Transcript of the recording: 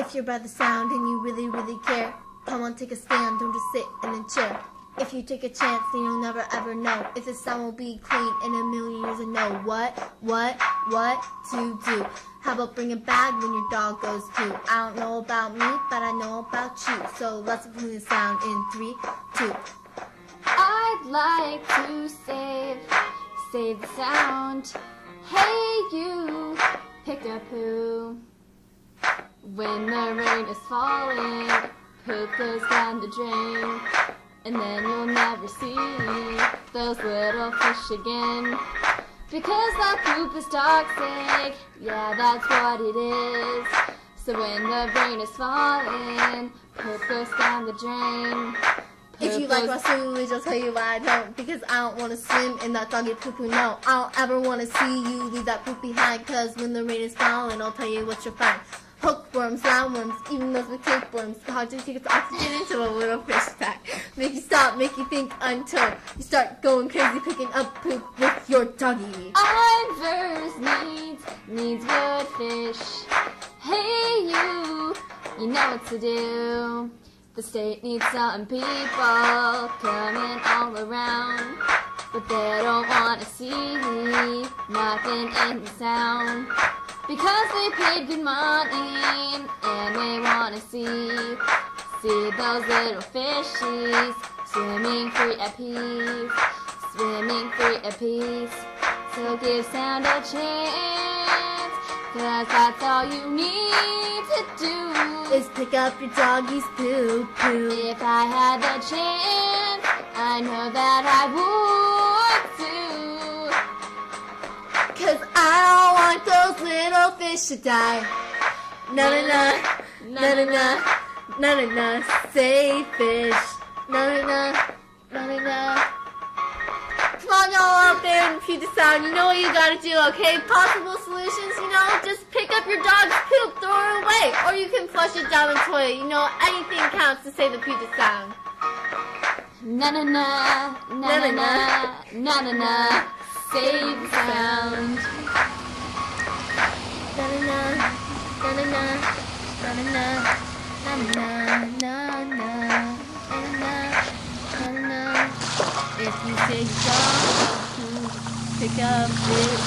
If you're by the sound and you really, really care, come on, take a stand, don't just sit in a chair. If you take a chance, then you'll never ever know if the sound will be clean in a million years and know what to do. How about bring a bag when your dog goes too? I don't know about me, but I know about you. So let's bring the sound in 3, 2. I'd like to save the sound. Hey you, pick up poo. When the rain is falling, poop goes down the drain. And then you'll never see those little fish again. Because that poop is toxic, yeah, that's what it is. So when the rain is falling, poop goes down the drain. If you like my sewage, I'll tell you why I don't. Because I don't want to swim in that doggy poo-poo, no. I don't ever want to see you leave that poop behind. Cause when the rain is falling, I'll tell you what you'll find. Hookworms, roundworms, even those with tapeworms. How do you take its oxygen into a little fish tank? Make you stop, make you think until you start going crazy picking up poop with your doggy. Ivers needs good fish. Hey you know what to do. The state needs some people coming all around. But they don't want to see nothing in the sound. Because they paid good money and they want to see those little fishies swimming free at peace, swimming free at peace. So give sound a chance, cause that's all you need to do is pick up your doggy's poo-poo. If I had the chance, I know that I would too. Cause I don't want those little fish to die. Na na na, na na na, na na na, save fish. Na na na, na na na. Come on, y'all out there in Puget Sound, you know what you gotta do, okay? Possible solutions, just pick up your dog's poop, throw it away. Or you can flush it down the toilet, anything counts to save the Puget Sound. Na na na, na na na, na na na. Save the sound. Na na na, na na na, na na na, na na na, na na na. If you take dog to pick up it,